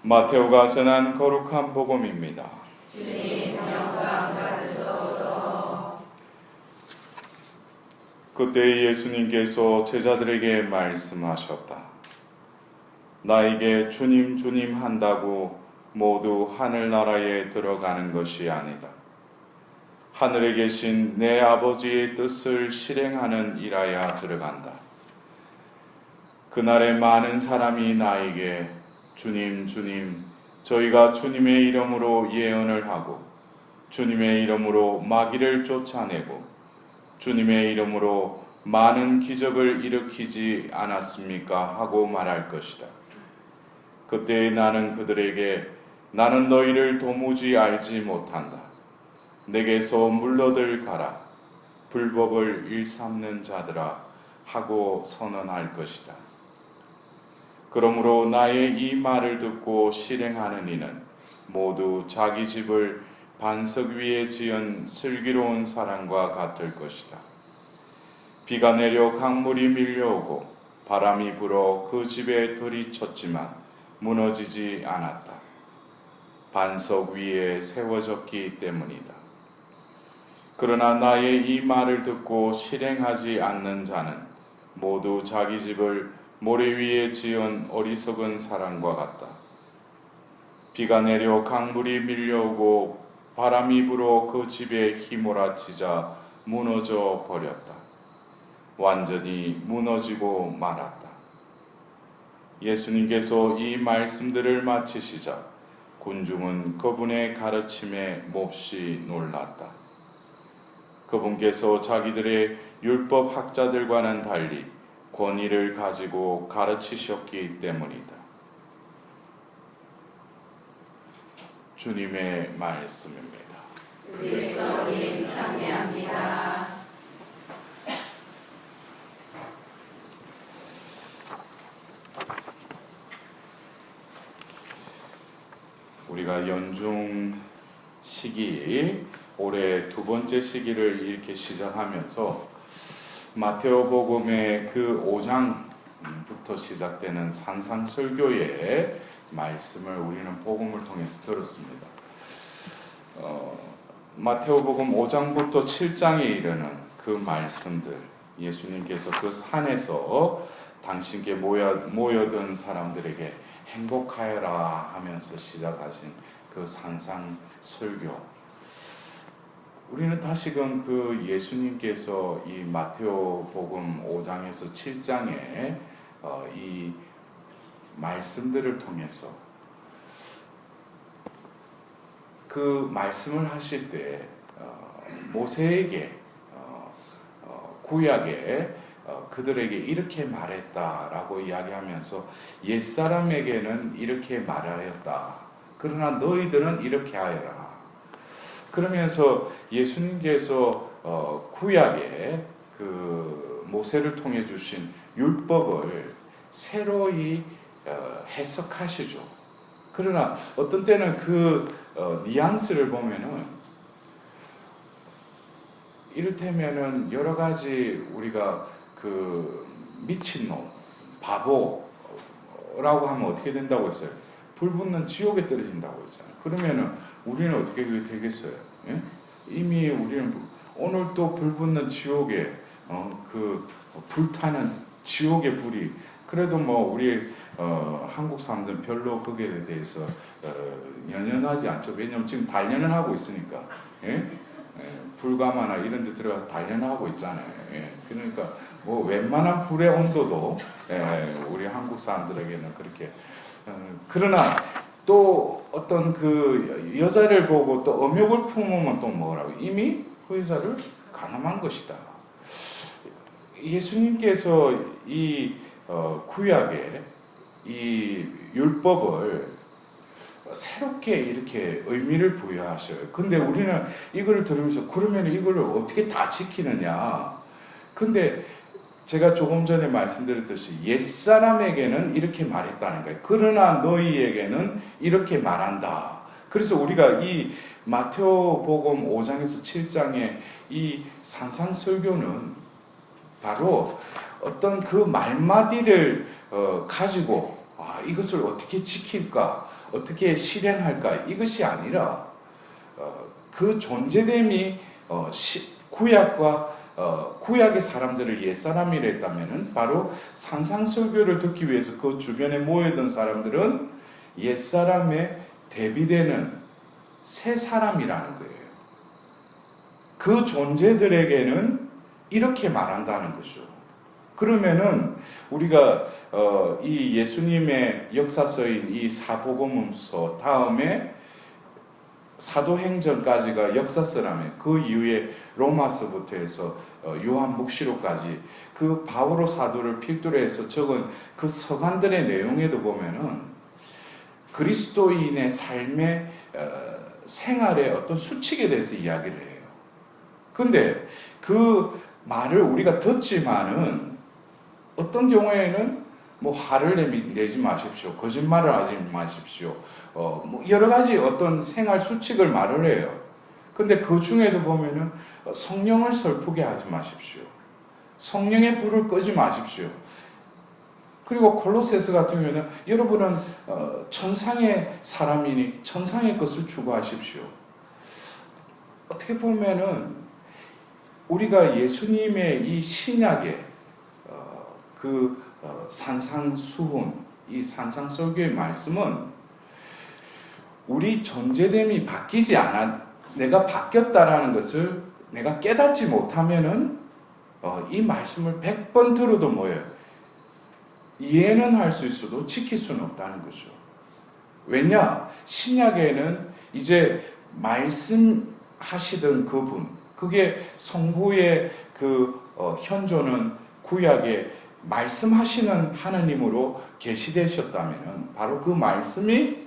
마테오가 전한 거룩한 복음입니다. 주님 영광 받으소서. 그때 예수님께서 제자들에게 말씀하셨다. 나에게 주님 주님 한다고 모두 하늘나라에 들어가는 것이 아니다. 하늘에 계신 내 아버지의 뜻을 실행하는 이라야 들어간다. 그날에 많은 사람이 나에게 주님 주님 저희가 주님의 이름으로 예언을 하고 주님의 이름으로 마귀를 쫓아내고 주님의 이름으로 많은 기적을 일으키지 않았습니까? 하고 말할 것이다. 그때 나는 그들에게 나는 너희를 도무지 알지 못한다. 내게서 물러들 가라. 불법을 일삼는 자들아 하고 선언할 것이다. 그러므로 나의 이 말을 듣고 실행하는 이는 모두 자기 집을 반석 위에 지은 슬기로운 사람과 같을 것이다. 비가 내려 강물이 밀려오고 바람이 불어 그 집에 들이쳤지만 무너지지 않았다. 반석 위에 세워졌기 때문이다. 그러나 나의 이 말을 듣고 실행하지 않는 자는 모두 자기 집을 모래 위에 지은 어리석은 사람과 같다. 비가 내려 강물이 밀려오고 바람이 불어 그 집에 휘몰아치자 무너져 버렸다. 완전히 무너지고 말았다. 예수님께서 이 말씀들을 마치시자 군중은 그분의 가르침에 몹시 놀랐다. 그분께서 자기들의 율법 학자들과는 달리 권위를 가지고 가르치셨기 때문이다. 주님의 말씀입니다. 그리스도님 참여합니다. 우리가 연중 시기, 올해 두 번째 시기를 이렇게 시작하면서 마테오복음의 그 5장부터 시작되는 산상설교의 말씀을 우리는 복음을 통해서 들었습니다. 마테오복음 5장부터 7장에 이르는 그 말씀들, 예수님께서 그 산에서 당신께 모여든 사람들에게 행복하여라 하면서 시작하신 그 산상설교, 우리는 다시금 그 예수님께서 이 마테오복음 5장에서 7장에 이 말씀들을 통해서 그 말씀을 하실 때 모세에게 구약에 그들에게 이렇게 말했다라고 이야기하면서 옛사람에게는 이렇게 말하였다. 그러나 너희들은 이렇게 하여라. 그러면서 예수님께서 구약에 그 모세를 통해 주신 율법을 새로이 해석하시죠. 그러나 어떤 때는 그 뉘앙스를 보면은 이를테면은 여러 가지 우리가 그 미친놈, 바보라고 하면 어떻게 된다고 했어요? 불 붙는 지옥에 떨어진다고 했잖아요. 그러면은 우리는 어떻게 되겠어요? 예? 이미 우리는 오늘 또 불 붙는 지옥에 그 불타는 지옥의 불이, 그래도 뭐 우리 한국 사람들은 별로 거기에 대해서 연연하지 않죠. 왜냐하면 지금 단련을 하고 있으니까. 예? 불가마나 이런 데 들어가서 단련을 하고 있잖아요. 예? 그러니까 뭐 웬만한 불의 온도도 우리 한국 사람들에게는 그렇게 그러나 또 어떤 그 여자를 보고 또 음욕을 품으면 또 뭐라고? 이미 그 여자를 간음한 것이다. 예수님께서 이 구약의 이 율법을 새롭게 이렇게 의미를 부여하셔요. 근데 우리는 이걸 들으면서 그러면 이걸 어떻게 다 지키느냐? 근데 제가 조금 전에 말씀드렸듯이 옛사람에게는 이렇게 말했다는 거예요. 그러나 너희에게는 이렇게 말한다. 그래서 우리가 이 마테오복음 5장에서 7장의 이 산상설교는 바로 어떤 그 말마디를 가지고 이것을 어떻게 지킬까, 어떻게 실행할까 이것이 아니라 그 존재됨이 구약의 사람들을 옛사람이라 했다면은 바로 산상설교를 듣기 위해서 그 주변에 모여있던 사람들은 옛사람에 대비되는 새 사람이라는 거예요. 그 존재들에게는 이렇게 말한다는 거죠. 그러면은 우리가 이 예수님의 역사서인 이 사복음서 다음에 사도행전까지가 역사서라면 그 이후에 로마서부터 해서 요한묵시록까지 그 바오로 사도를 필두로 해서 적은 그 서간들의 내용에도 보면은 그리스도인의 삶의 생활의 어떤 수칙에 대해서 이야기를 해요. 근데 그 말을 우리가 듣지만은 어떤 경우에는 뭐 화를 내지 마십시오. 거짓말을 하지 마십시오. 뭐 여러 가지 어떤 생활 수칙을 말을 해요. 근데 그 중에도 보면은 성령을 슬프게 하지 마십시오. 성령의 불을 끄지 마십시오. 그리고 콜로세서 같은 경우는 여러분은 천상의 사람이니 천상의 것을 추구하십시오. 어떻게 보면은 우리가 예수님의 이 신약의 산상수훈, 이 산상설교의 말씀은 우리 존재됨이 바뀌지 않아 내가 바뀌었다라는 것을 내가 깨닫지 못하면은 이 말씀을 100번 들어도 뭐예요? 이해는 할 수 있어도 지킬 수는 없다는 거죠. 왜냐? 신약에는 이제 말씀하시던 그분, 그게 성부의 현존은 구약에 말씀하시는 하나님으로 계시되셨다면 바로 그 말씀이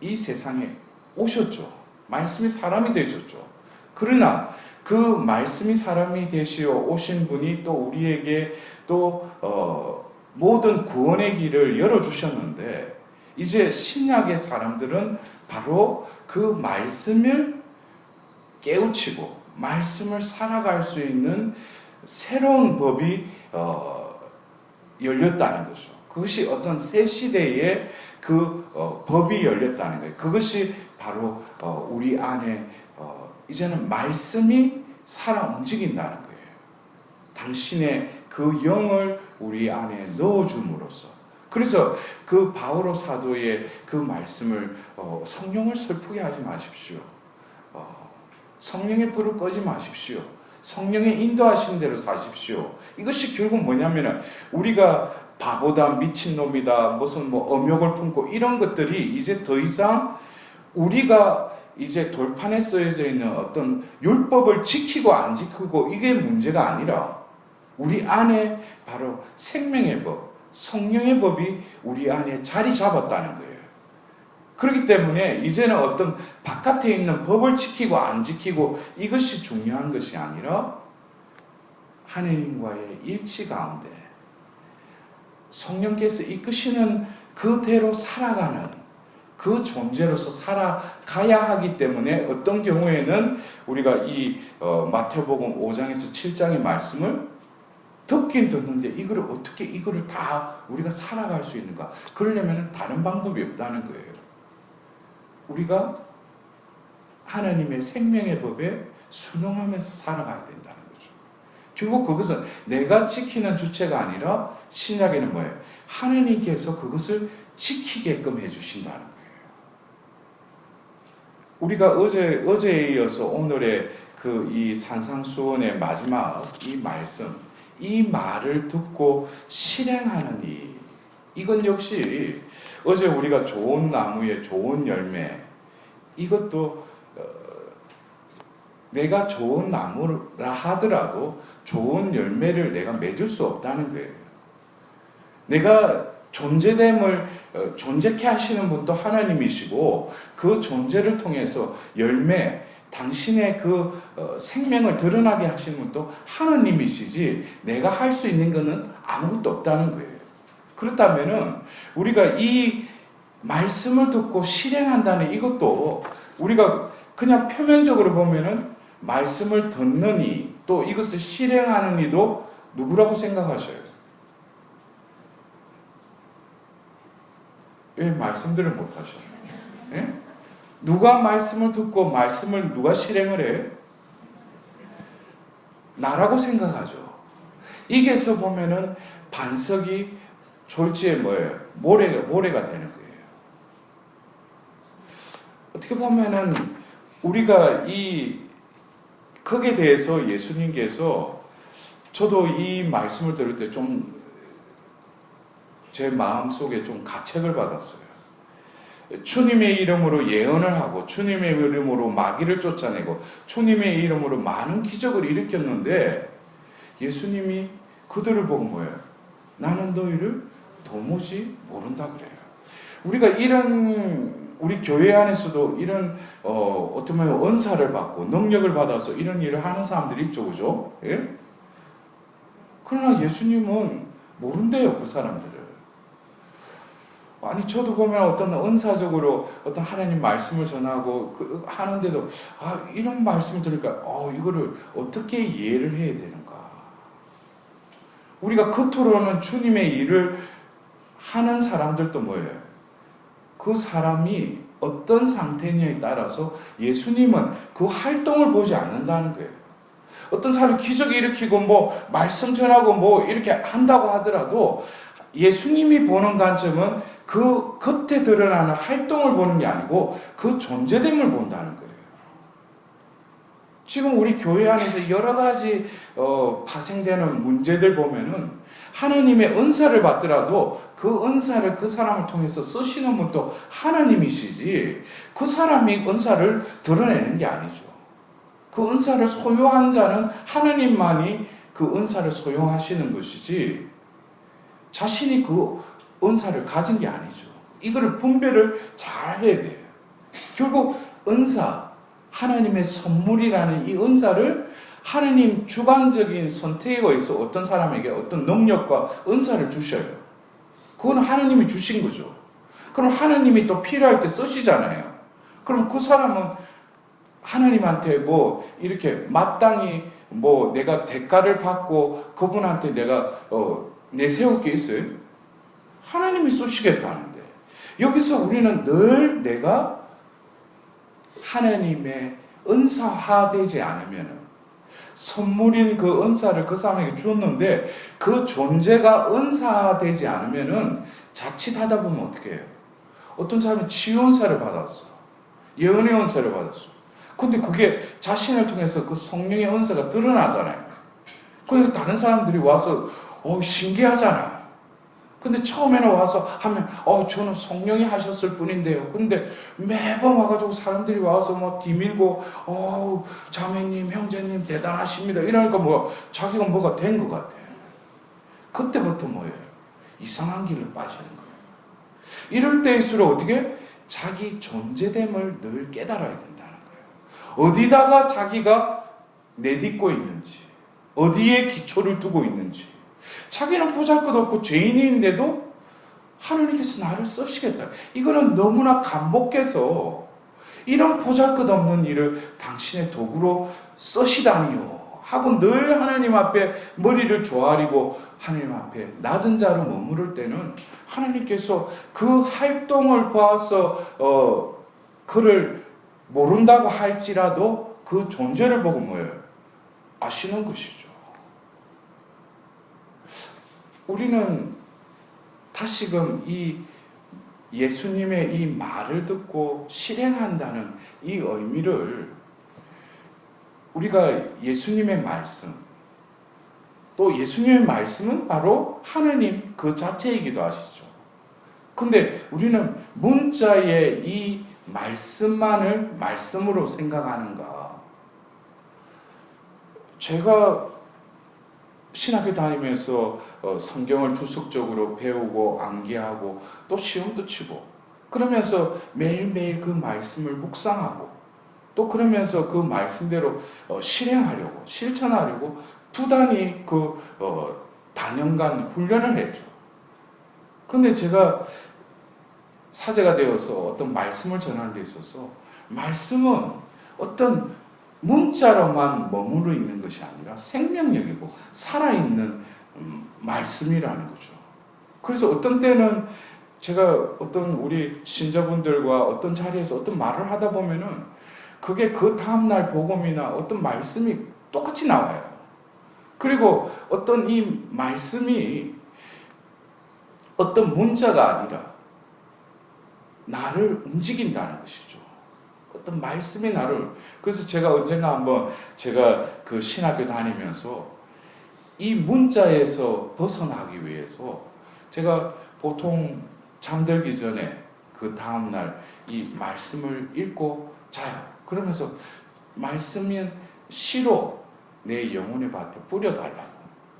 이 세상에 오셨죠. 말씀이 사람이 되셨죠. 그러나 그 말씀이 사람이 되시어 오신 분이 또 우리에게 또 모든 구원의 길을 열어주셨는데 이제 신약의 사람들은 바로 그 말씀을 깨우치고 말씀을 살아갈 수 있는 새로운 법이 열렸다는 거죠. 그것이 어떤 새 시대의 법이 열렸다는 거예요. 그것이 바로 우리 안에 이제는 말씀이 살아 움직인다는 거예요. 당신의 그 영을 우리 안에 넣어줌으로써. 그래서 그 바오로 사도의 그 말씀을 성령을 슬프게 하지 마십시오. 성령의 불을 꺼지 마십시오. 성령의 인도하신 대로 사십시오. 이것이 결국 뭐냐면은 우리가 바보다 미친놈이다 무슨 엄욕을 품고 이런 것들이 이제 더 이상 우리가 이제 돌판에 쓰여져 있는 어떤 율법을 지키고 안 지키고 이게 문제가 아니라 우리 안에 바로 생명의 법, 성령의 법이 우리 안에 자리 잡았다는 거예요. 그렇기 때문에 이제는 어떤 바깥에 있는 법을 지키고 안 지키고 이것이 중요한 것이 아니라 하나님과의 일치 가운데 성령께서 이끄시는 그대로 살아가는 그 존재로서 살아가야 하기 때문에 어떤 경우에는 우리가 이 마태복음 5장에서 7장의 말씀을 듣긴 듣는데 이거를 다 우리가 살아갈 수 있는가? 그러려면 다른 방법이 없다는 거예요. 우리가 하나님의 생명의 법에 순응하면서 살아가야 된다는 거죠. 결국 그것은 내가 지키는 주체가 아니라 신약에는 뭐예요? 하나님께서 그것을 지키게끔 해주신다는 거예요. 우리가 어제에 이어서 오늘의 이 산상수훈의 마지막 이 말씀, 이 말을 듣고 실행하는 이건 역시 어제 우리가 좋은 나무의 좋은 열매, 이것도 내가 좋은 나무라 하더라도 좋은 열매를 내가 맺을 수 없다는 거예요. 내가 존재됨을 존재케 하시는 분도 하나님이시고 그 존재를 통해서 열매, 당신의 그 생명을 드러나게 하시는 분도 하나님이시지 내가 할 수 있는 것은 아무것도 없다는 거예요. 그렇다면은 우리가 이 말씀을 듣고 실행한다는 이것도 우리가 그냥 표면적으로 보면은 말씀을 듣는 이 또 이것을 실행하는 이도 누구라고 생각하셔요? 왜 말씀들을 못하셔? 예? 누가 말씀을 듣고 말씀을 누가 실행을 해? 나라고 생각하죠. 이게서 보면은 반석이 졸지에 뭐예요? 모래가 되는 거예요. 어떻게 보면은 우리가 이 거기에 대해서 예수님께서 저도 이 말씀을 들을 때 좀 제 마음속에 좀 가책을 받았어요. 주님의 이름으로 예언을 하고 주님의 이름으로 마귀를 쫓아내고 주님의 이름으로 많은 기적을 일으켰는데 예수님이 그들을 보고 뭐예요? 나는 너희를 도무지 모른다 그래요. 우리가 우리 교회 안에서도 이런 어떻게 보면 은사를 받고 능력을 받아서 이런 일을 하는 사람들이 있죠, 그죠? 예? 그러나 예수님은 모른대요, 그 사람들을. 아니 저도 보면 어떤 은사적으로 어떤 하나님 말씀을 전하고 하는데도 이런 말씀을 들으니까 이거를 어떻게 이해를 해야 되는가? 우리가 겉으로는 주님의 일을 하는 사람들도 뭐예요? 그 사람이 어떤 상태냐에 따라서 예수님은 그 활동을 보지 않는다는 거예요. 어떤 사람이 기적을 일으키고 뭐 말씀 전하고 뭐 이렇게 한다고 하더라도 예수님이 보는 관점은 그 겉에 드러나는 활동을 보는 게 아니고 그 존재됨을 본다는 거예요. 지금 우리 교회 안에서 여러 가지 파생되는 문제들 보면은 하나님의 은사를 받더라도 그 은사를 그 사람을 통해서 쓰시는 분도 하나님이시지 그 사람이 은사를 드러내는 게 아니죠. 그 은사를 소유한 자는 하나님만이 그 은사를 소유하시는 것이지 자신이 그 은사를 가진 게 아니죠. 이거를 분별을 잘 해야 돼요. 결국 은사, 하나님의 선물이라는 이 은사를 하나님 주관적인 선택에 의해서 어떤 사람에게 어떤 능력과 은사를 주셔요. 그건 하나님이 주신 거죠. 그럼 하나님이 또 필요할 때 쓰시잖아요. 그럼 그 사람은 하나님한테 뭐 이렇게 마땅히 뭐 내가 대가를 받고 그분한테 내가 내세울 게 있어요? 하나님이 쓰시겠다는데 여기서 우리는 늘 내가 하나님의 은사화되지 않으면 선물인 그 은사를 그 사람에게 주었는데 그 존재가 은사되지 않으면 자칫하다 보면 어떻게 해요? 어떤 사람은 치유 은사를 받았어. 예언의 은사를 받았어. 근데 그게 자신을 통해서 그 성령의 은사가 드러나잖아요. 그러니까 다른 사람들이 와서 신기하잖아. 근데 처음에는 와서 하면 저는 성령이 하셨을 뿐인데요. 근데 매번 와가지고 사람들이 와서 뭐 뒤밀고 자매님, 형제님 대단하십니다. 이러니까 자기가 뭐가 된 것 같아. 그때부터 뭐예요? 이상한 길로 빠지는 거예요. 이럴 때일수록 어떻게? 자기 존재됨을 늘 깨달아야 된다는 거예요. 어디다가 자기가 내딛고 있는지, 어디에 기초를 두고 있는지. 자기는 보잘것없고 죄인인데도 하나님께서 나를 쓰시겠다. 이거는 너무나 간복해서 이런 보잘것없는 일을 당신의 도구로 쓰시다니요 하고 늘 하나님 앞에 머리를 조아리고 하나님 앞에 낮은 자로 머무를 때는 하나님께서 그 활동을 봐서 그를 모른다고 할지라도 그 존재를 보고 뭐예요? 아시는 것이죠. 우리는 다시금 이 예수님의 이 말을 듣고 실행한다는 이 의미를 우리가 예수님의 말씀, 또 예수님의 말씀은 바로 하나님 그 자체이기도 하시죠. 근데 우리는 문자의 이 말씀만을 말씀으로 생각하는가? 제가 신학교 다니면서 성경을 주석적으로 배우고 암기하고 또 시험도 치고 그러면서 매일매일 그 말씀을 묵상하고 또 그러면서 그 말씀대로 실행하려고 실천하려고 부단히 그 단연간 훈련을 했죠. 근데 제가 사제가 되어서 어떤 말씀을 전하는 데 있어서 말씀은 어떤 문자로만 머무르 있는 것이 아니라 생명력이고 살아있는 말씀이라는 거죠. 그래서 어떤 때는 제가 어떤 우리 신자분들과 어떤 자리에서 어떤 말을 하다 보면은 그게 그 다음날 복음이나 어떤 말씀이 똑같이 나와요. 그리고 어떤 이 말씀이 어떤 문자가 아니라 나를 움직인다는 것이죠. 어떤 말씀이 나를. 그래서 제가 언젠가 한번 제가 그 신학교 다니면서 이 문자에서 벗어나기 위해서 제가 보통 잠들기 전에 그 다음날 이 말씀을 읽고 자요. 그러면서 말씀인 시로 내 영혼의 밭에 뿌려달라고.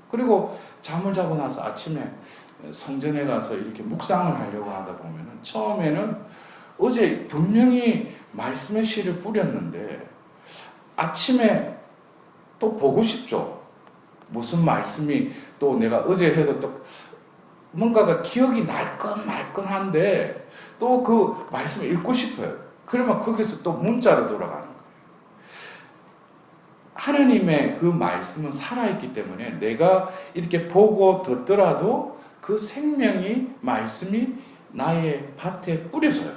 그리고 잠을 자고 나서 아침에 성전에 가서 이렇게 묵상을 하려고 하다 보면은 처음에는 어제 분명히 말씀의 씨를 뿌렸는데 아침에 또 보고 싶죠. 무슨 말씀이 또 내가 어제 해도 또 뭔가가 기억이 날 건 말건한데 또 그 말씀을 읽고 싶어요. 그러면 거기서 또 문자로 돌아가는 거예요. 하나님의 그 말씀은 살아있기 때문에 내가 이렇게 보고 듣더라도 그 생명이 말씀이 나의 밭에 뿌려져요.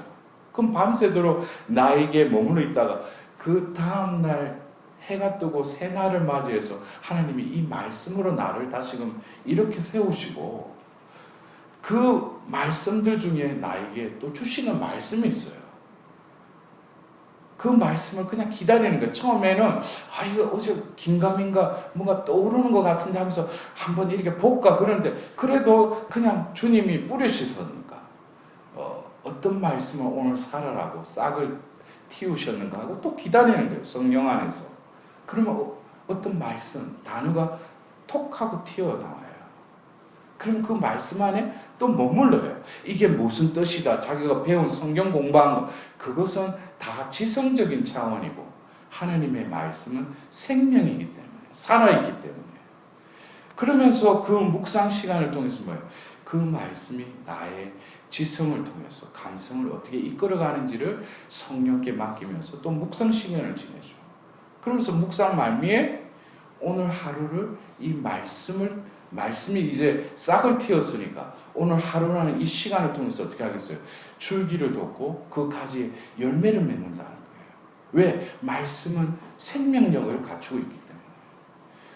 그럼 밤새도록 나에게 머물러 있다가 그 다음날 해가 뜨고 새날을 맞이해서 하나님이 이 말씀으로 나를 다시금 이렇게 세우시고 그 말씀들 중에 나에게 또 주시는 말씀이 있어요. 그 말씀을 그냥 기다리는 거예요. 처음에는 이거 어제 긴가민가 뭔가 떠오르는 것 같은데 하면서 한번 이렇게 볼까 그러는데 그래도 그냥 주님이 뿌리시니까 어떤 말씀을 오늘 살아라고 싹을 틔우셨는가 하고 또 기다리는 거예요. 성령 안에서. 그러면 어떤 말씀, 단어가 톡 하고 튀어나와요. 그럼 그 말씀 안에 또 머물러요. 이게 무슨 뜻이다. 자기가 배운 성경 공부한 거. 그것은 다 지성적인 차원이고 하나님의 말씀은 생명이기 때문에 살아있기 때문에 그러면서 그 묵상 시간을 통해서 뭐예요? 그 말씀이 나의 지성을 통해서 감성을 어떻게 이끌어가는지를 성령께 맡기면서 또 묵상 시간을 지내죠. 그러면서 묵상 말미에 오늘 하루를 이 말씀이 이제 싹을 틔웠으니까 오늘 하루라는 이 시간을 통해서 어떻게 하겠어요? 줄기를 돋고 그 가지에 열매를 맺는다는 거예요. 왜? 말씀은 생명력을 갖추고 있기 때문에.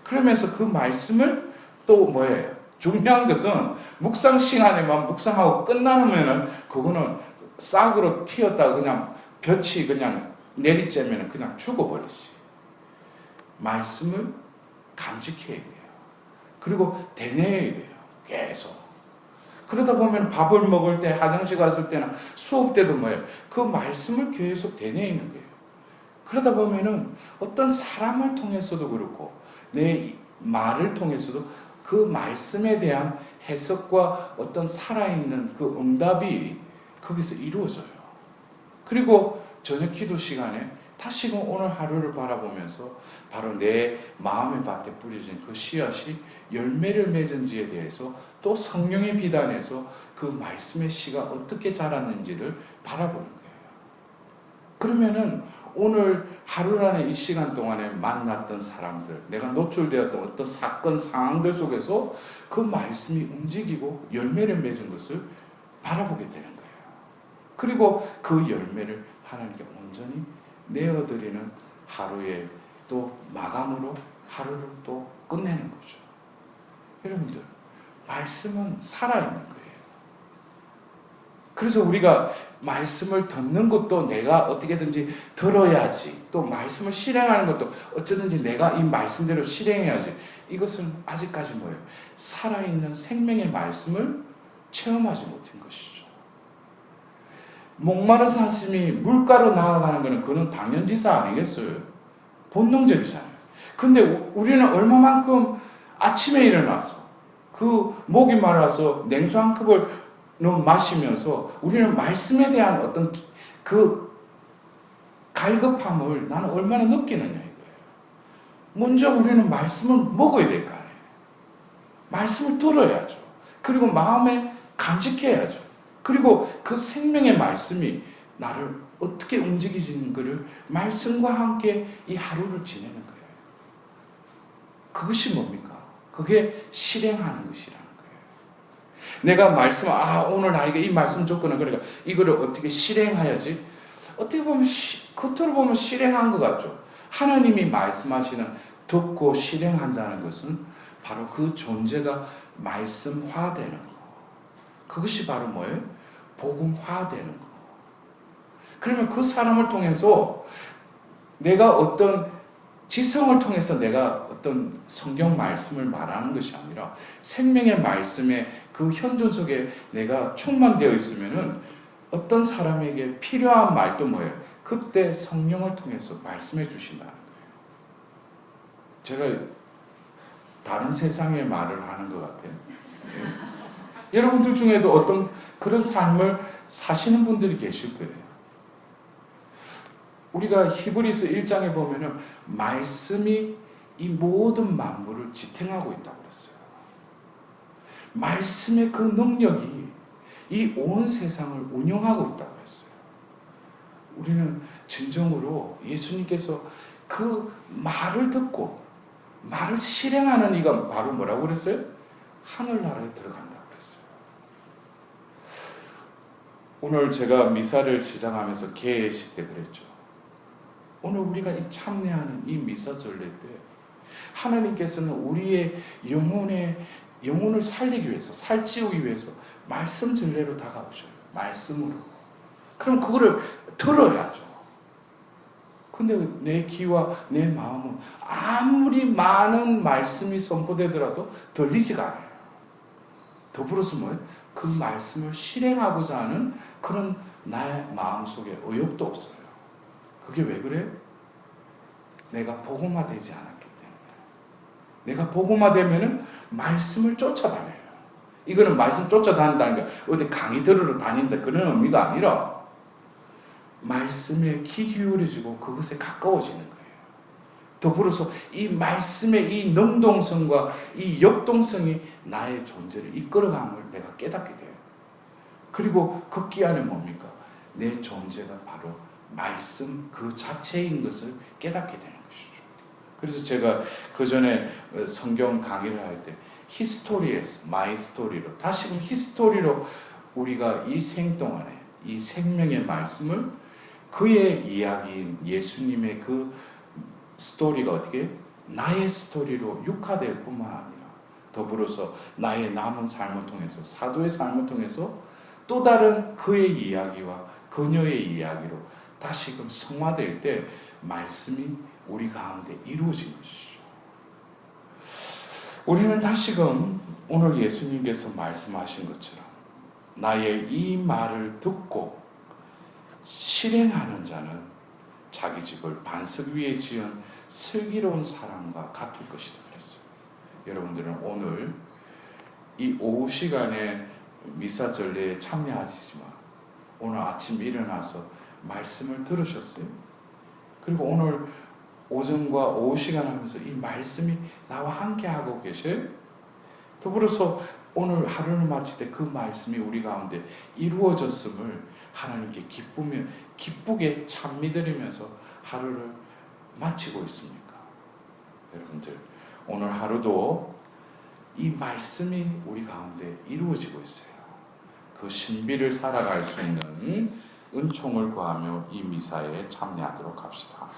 그러면서 그 말씀을 또 뭐예요? 중요한 것은 묵상 시간에만 묵상하고 끝나면은 그거는 싹으로 튀었다가 그냥 볕이 그냥 내리쬐면 그냥 죽어버리지. 말씀을 간직해야 돼요. 그리고 되뇌어야 돼요. 계속. 그러다 보면 밥을 먹을 때, 화장실 갔을 때나 수업 때도 뭐예요? 그 말씀을 계속 되뇌이는 거예요. 그러다 보면은 어떤 사람을 통해서도 그렇고 내 말을 통해서도 그 말씀에 대한 해석과 어떤 살아있는 그 응답이 거기서 이루어져요. 그리고 저녁 기도 시간에 다시금 오늘 하루를 바라보면서 바로 내 마음의 밭에 뿌려진 그 씨앗이 열매를 맺은지에 대해서 또 성령의 비단에서 그 말씀의 씨가 어떻게 자랐는지를 바라보는 거예요. 그러면은 오늘 하루라는 이 시간 동안에 만났던 사람들, 내가 노출되었던 어떤 사건, 상황들 속에서 그 말씀이 움직이고 열매를 맺은 것을 바라보게 되는 거예요. 그리고 그 열매를 하나님께 온전히 내어드리는 하루의 또 마감으로 하루를 또 끝내는 거죠. 여러분들, 말씀은 살아있는 거예요. 그래서 우리가 말씀을 듣는 것도 내가 어떻게든지 들어야지, 또 말씀을 실행하는 것도 어쩌든지 내가 이 말씀대로 실행해야지. 이것은 아직까지 뭐예요? 살아있는 생명의 말씀을 체험하지 못한 것이죠. 목마른 사슴이 물가로 나아가는 것은 그는 당연지사 아니겠어요? 본능적이잖아요. 근데 우리는 얼마만큼 아침에 일어나서 그 목이 말라서 냉수 한 컵을 마시면서 우리는 말씀에 대한 어떤 그 갈급함을 나는 얼마나 느끼느냐 이거예요. 먼저 우리는 말씀을 먹어야 될 거 아니에요. 말씀을 들어야죠. 그리고 마음에 간직해야죠. 그리고 그 생명의 말씀이 나를 어떻게 움직이시는 것을 말씀과 함께 이 하루를 지내는 거예요. 그것이 뭡니까? 그게 실행하는 것이라는 거예요. 내가 말씀, 오늘 나에게 이 말씀 줬구나. 그러니까 이거를 어떻게 실행해야지? 어떻게 보면 겉으로 보면 실행한 것 같죠. 하나님이 말씀하시는 듣고 실행한다는 것은 바로 그 존재가 말씀화되는 거. 그것이 바로 뭐예요? 복음화되는 거. 그러면 그 사람을 통해서 내가 어떤 지성을 통해서 내가 어떤 성경 말씀을 말하는 것이 아니라 생명의 말씀에 그 현존 속에 내가 충만되어 있으면은 어떤 사람에게 필요한 말도 뭐예요? 그때 성령을 통해서 말씀해 주신다는 거예요. 제가 다른 세상의 말을 하는 것 같아요. 여러분들 중에도 어떤 그런 삶을 사시는 분들이 계실 거예요. 우리가 히브리서 1장에 보면은 말씀이 이 모든 만물을 지탱하고 있다고 그랬어요. 말씀의 그 능력이 이 온 세상을 운영하고 있다고 했어요. 우리는 진정으로 예수님께서 그 말을 듣고 말을 실행하는 이가 바로 뭐라고 그랬어요? 하늘나라에 들어간다고 그랬어요. 오늘 제가 미사를 시작하면서 개회식 때 그랬죠. 오늘 우리가 이 참여하는 이 미사 전례 때 하나님께서는 우리의 영혼을 살리기 위해서, 살찌우기 위해서 말씀 전례로 다가오셔요. 말씀으로. 그럼 그거를 들어야죠. 근데 내 귀와 내 마음은 아무리 많은 말씀이 선포되더라도 들리지가 않아요. 더불어서 뭐예요? 그 말씀을 실행하고자 하는 그런 나의 마음속에 의욕도 없어요. 그게 왜 그래요? 내가 복음화되지 않았기 때문에. 내가 복음화되면은 말씀을 쫓아다녀요. 이거는 말씀 쫓아다닌다는 게 어디 강의 들으러 다닌다 그런 의미가 아니라 말씀에 귀 기울여지고 그것에 가까워지는 거예요. 더불어서 이 말씀의 이 능동성과 이 역동성이 나의 존재를 이끌어감을 내가 깨닫게 돼요. 그리고 그 끼 안에 뭡니까? 내 존재가 바로 말씀 그 자체인 것을 깨닫게 되는 것이죠. 그래서 제가 그 전에 성경 강의를 할 때 히스토리에서 마이 스토리로 다시금 히스토리로 우리가 이 생 동안에 이 생명의 말씀을 그의 이야기인 예수님의 그 스토리가 어떻게 나의 스토리로 육화될 뿐만 아니라 더불어서 나의 남은 삶을 통해서 사도의 삶을 통해서 또 다른 그의 이야기와 그녀의 이야기로 다시금 성화될 때 말씀이 우리 가운데 이루어진 것이죠. 우리는 다시금 오늘 예수님께서 말씀하신 것처럼 나의 이 말을 듣고 실행하는 자는 자기 집을 반석 위에 지은 슬기로운 사람과 같을 것이다 그랬어요. 여러분들은 오늘 이 오후 시간에 미사 전례에 참여하시지만 오늘 아침 일어나서 말씀을 들으셨어요? 그리고 오늘 오전과 오후 시간 하면서 이 말씀이 나와 함께 하고 계셔요? 더불어서 오늘 하루를 마칠 때 그 말씀이 우리 가운데 이루어졌음을 하나님께 기쁘게 찬미드리면서 하루를 마치고 있습니까? 여러분들 오늘 하루도 이 말씀이 우리 가운데 이루어지고 있어요. 그 신비를 살아갈 수 있는 은총을 구하며 이 미사에 참여하도록 합시다.